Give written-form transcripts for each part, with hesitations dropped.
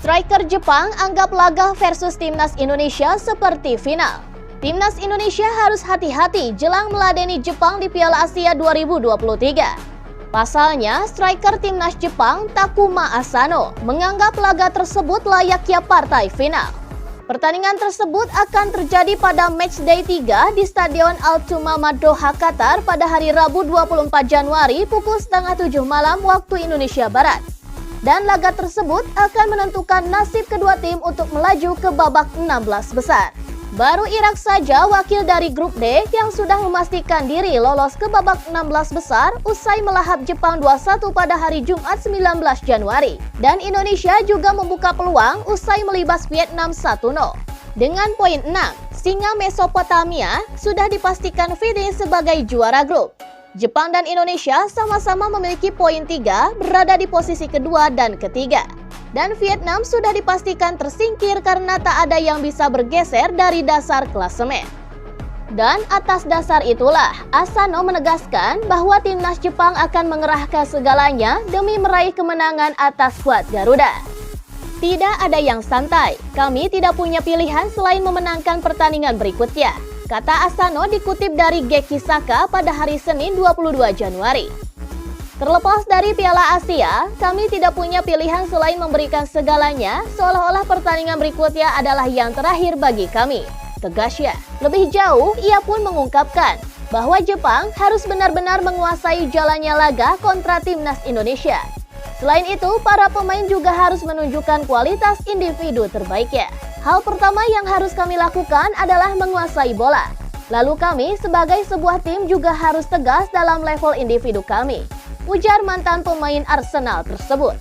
Striker Jepang anggap laga versus Timnas Indonesia seperti final. Timnas Indonesia harus hati-hati jelang meladeni Jepang di Piala Asia 2023. Pasalnya, striker Timnas Jepang Takuma Asano menganggap laga tersebut layaknya partai final. Pertandingan tersebut akan terjadi pada matchday 3 di Stadion Al-Thumama Doha, Qatar pada hari Rabu 24 Januari pukul 6:30 malam waktu Indonesia Barat. Dan laga tersebut akan menentukan nasib kedua tim untuk melaju ke babak 16 besar. Baru Irak saja wakil dari grup D yang sudah memastikan diri lolos ke babak 16 besar usai melahap Jepang 2-1 pada hari Jumat 19 Januari. Dan Indonesia juga membuka peluang usai melibas Vietnam 1-0. Dengan poin 6, Singa Mesopotamia sudah dipastikan finish sebagai juara grup. Jepang dan Indonesia sama-sama memiliki poin 3 berada di posisi kedua dan ketiga. Dan Vietnam sudah dipastikan tersingkir karena tak ada yang bisa bergeser dari dasar klasemen. Dan atas dasar itulah, Asano menegaskan bahwa timnas Jepang akan mengerahkan segalanya demi meraih kemenangan atas skuad Garuda. Tidak ada yang santai, kami tidak punya pilihan selain memenangkan pertandingan berikutnya, kata Asano dikutip dari Geki Saka pada hari Senin 22 Januari. Terlepas dari Piala Asia, kami tidak punya pilihan selain memberikan segalanya, seolah-olah pertandingan berikutnya adalah yang terakhir bagi kami, tegasnya. Lebih jauh, ia pun mengungkapkan bahwa Jepang harus benar-benar menguasai jalannya laga kontra timnas Indonesia. Selain itu, para pemain juga harus menunjukkan kualitas individu terbaiknya. Hal pertama yang harus kami lakukan adalah menguasai bola. Lalu kami sebagai sebuah tim juga harus tegas dalam level individu kami, ujar mantan pemain Arsenal tersebut.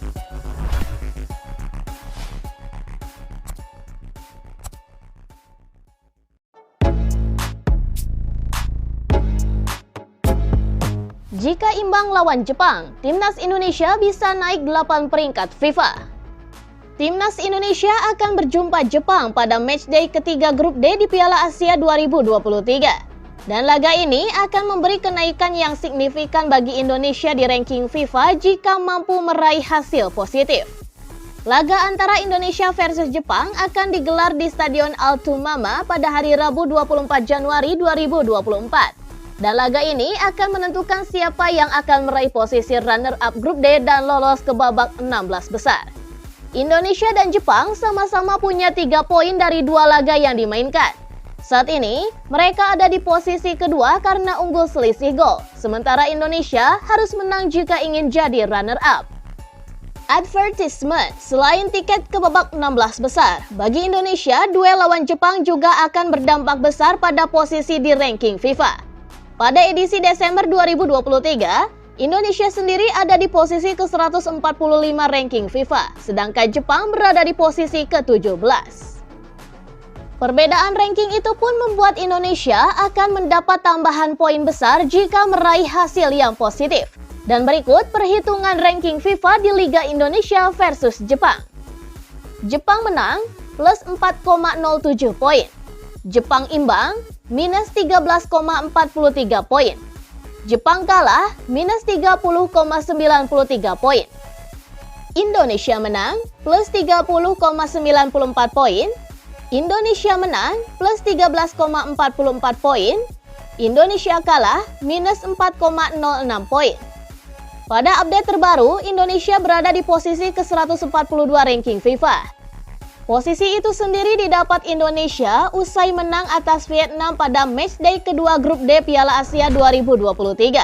Jika imbang lawan Jepang, timnas Indonesia bisa naik 8 peringkat FIFA. Timnas Indonesia akan berjumpa Jepang pada matchday ketiga grup D di Piala Asia 2023. Dan laga ini akan memberi kenaikan yang signifikan bagi Indonesia di ranking FIFA jika mampu meraih hasil positif. Laga antara Indonesia versus Jepang akan digelar di Stadion Al-Thumama pada hari Rabu 24 Januari 2024. Dan laga ini akan menentukan siapa yang akan meraih posisi runner-up grup D dan lolos ke babak 16 besar. Indonesia dan Jepang sama-sama punya 3 poin dari 2 laga yang dimainkan. Saat ini, mereka ada di posisi kedua karena unggul selisih gol, sementara Indonesia harus menang jika ingin jadi runner-up. Advertisement, selain tiket ke babak 16 besar, bagi Indonesia, duel lawan Jepang juga akan berdampak besar pada posisi di ranking FIFA. Pada edisi Desember 2023, Indonesia sendiri ada di posisi ke-145 ranking FIFA, sedangkan Jepang berada di posisi ke-17. Perbedaan ranking itu pun membuat Indonesia akan mendapat tambahan poin besar jika meraih hasil yang positif. Dan berikut perhitungan ranking FIFA di Liga Indonesia versus Jepang. Jepang menang plus 4,07 poin. Jepang imbang minus 13,43 poin. Jepang kalah minus 30,93 poin. Indonesia menang plus 30,94 poin. Indonesia menang plus 13,44 poin. Indonesia kalah minus 4,06 poin. Pada update terbaru, Indonesia berada di posisi ke-142 ranking FIFA. Posisi itu sendiri didapat Indonesia usai menang atas Vietnam pada matchday kedua grup D Piala Asia 2023.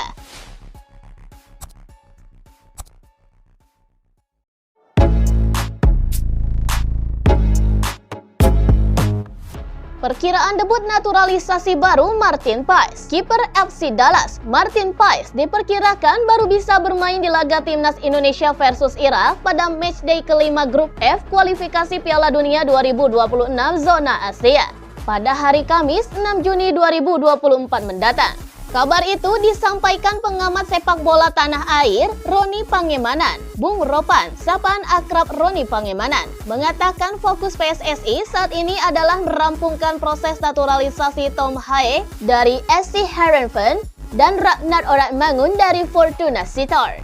Perkiraan debut naturalisasi baru Martin Paes. Kiper FC Dallas, Martin Paes diperkirakan baru bisa bermain di laga timnas Indonesia versus Irak pada matchday kelima grup F kualifikasi Piala Dunia 2026 zona Asia pada hari Kamis 6 Juni 2024 mendatang. Kabar itu disampaikan pengamat sepak bola tanah air Roni Pangemanan. Bung Ropan, sapaan akrab Roni Pangemanan, mengatakan fokus PSSI saat ini adalah merampungkan proses naturalisasi Tom Hae dari SC Heerenveen dan Ragnar Oratmangun dari Fortuna Sittard.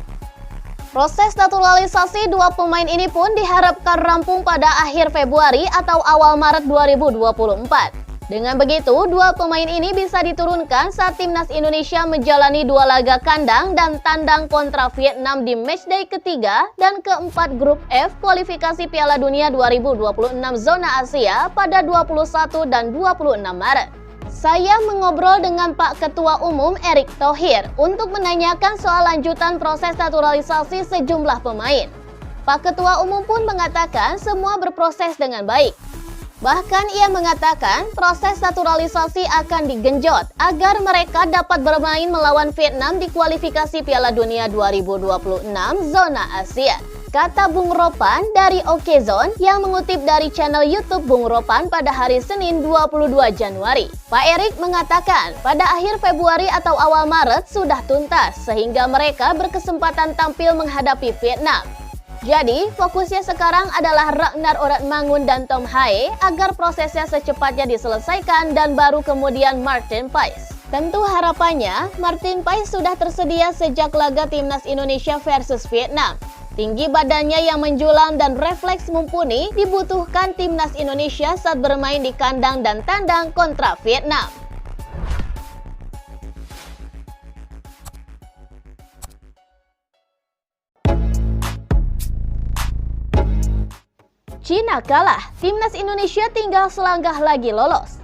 Proses naturalisasi dua pemain ini pun diharapkan rampung pada akhir Februari atau awal Maret 2024. Dengan begitu, dua pemain ini bisa diturunkan saat timnas Indonesia menjalani dua laga kandang dan tandang kontra Vietnam di matchday ketiga dan keempat grup F kualifikasi Piala Dunia 2026 zona Asia pada 21 dan 26 Maret. Saya mengobrol dengan Pak Ketua Umum Erick Thohir untuk menanyakan soal lanjutan proses naturalisasi sejumlah pemain. Pak Ketua Umum pun mengatakan semua berproses dengan baik. Bahkan ia mengatakan proses naturalisasi akan digenjot agar mereka dapat bermain melawan Vietnam di kualifikasi Piala Dunia 2026 zona Asia. Kata Bung Ropan dari Okezone yang mengutip dari channel YouTube Bung Ropan pada hari Senin 22 Januari. Pak Erick mengatakan pada akhir Februari atau awal Maret sudah tuntas sehingga mereka berkesempatan tampil menghadapi Vietnam. Jadi, fokusnya sekarang adalah Ragnar Oratmangun dan Tom Hae agar prosesnya secepatnya diselesaikan dan baru kemudian Martin Paes. Tentu harapannya, Martin Paes sudah tersedia sejak laga timnas Indonesia versus Vietnam. Tinggi badannya yang menjulang dan refleks mumpuni dibutuhkan timnas Indonesia saat bermain di kandang dan tandang kontra Vietnam. Cina kalah, timnas Indonesia tinggal selangkah lagi lolos.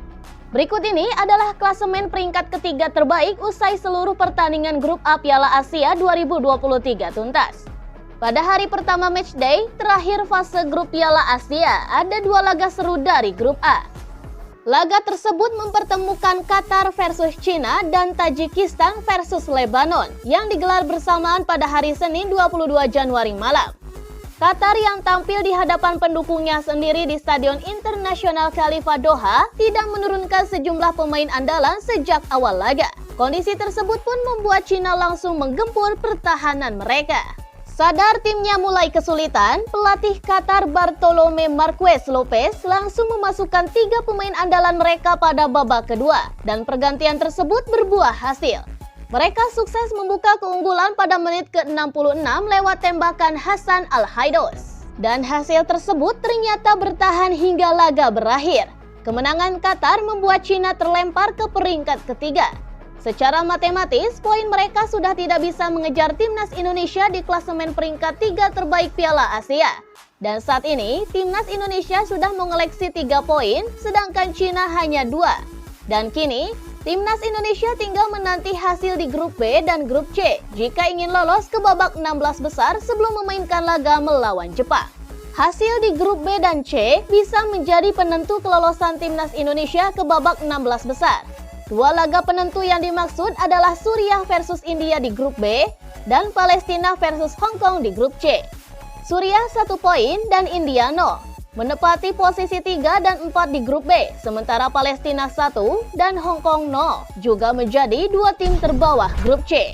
Berikut ini adalah klasemen peringkat ketiga terbaik usai seluruh pertandingan grup A Piala Asia 2023 tuntas. Pada hari pertama matchday, terakhir fase grup Piala Asia, ada dua laga seru dari grup A. Laga tersebut mempertemukan Qatar versus Cina dan Tajikistan versus Lebanon yang digelar bersamaan pada hari Senin 22 Januari malam. Qatar yang tampil di hadapan pendukungnya sendiri di Stadion Internasional Khalifa Doha tidak menurunkan sejumlah pemain andalan sejak awal laga. Kondisi tersebut pun membuat Cina langsung menggempur pertahanan mereka. Sadar timnya mulai kesulitan, pelatih Qatar Bartolomé Marquez Lopez langsung memasukkan 3 pemain andalan mereka pada babak kedua dan pergantian tersebut berbuah hasil. Mereka sukses membuka keunggulan pada menit ke-66 lewat tembakan Hasan Al-Haidos. Dan hasil tersebut ternyata bertahan hingga laga berakhir. Kemenangan Qatar membuat Cina terlempar ke peringkat ketiga. Secara matematis, poin mereka sudah tidak bisa mengejar timnas Indonesia di klasemen peringkat 3 terbaik Piala Asia. Dan saat ini, timnas Indonesia sudah mengoleksi 3 poin, sedangkan Cina hanya 2. Dan kini, timnas Indonesia tinggal menanti hasil di grup B dan grup C jika ingin lolos ke babak 16 besar sebelum memainkan laga melawan Jepang. Hasil di grup B dan C bisa menjadi penentu kelolosan timnas Indonesia ke babak 16 besar. Dua laga penentu yang dimaksud adalah Suriah versus India di grup B dan Palestina versus Hong Kong di grup C. Suriah 1 poin dan India 0. Menepati posisi 3 dan 4 di grup B, sementara Palestina 1 dan Hong Kong 0 juga menjadi 2 tim terbawah grup C.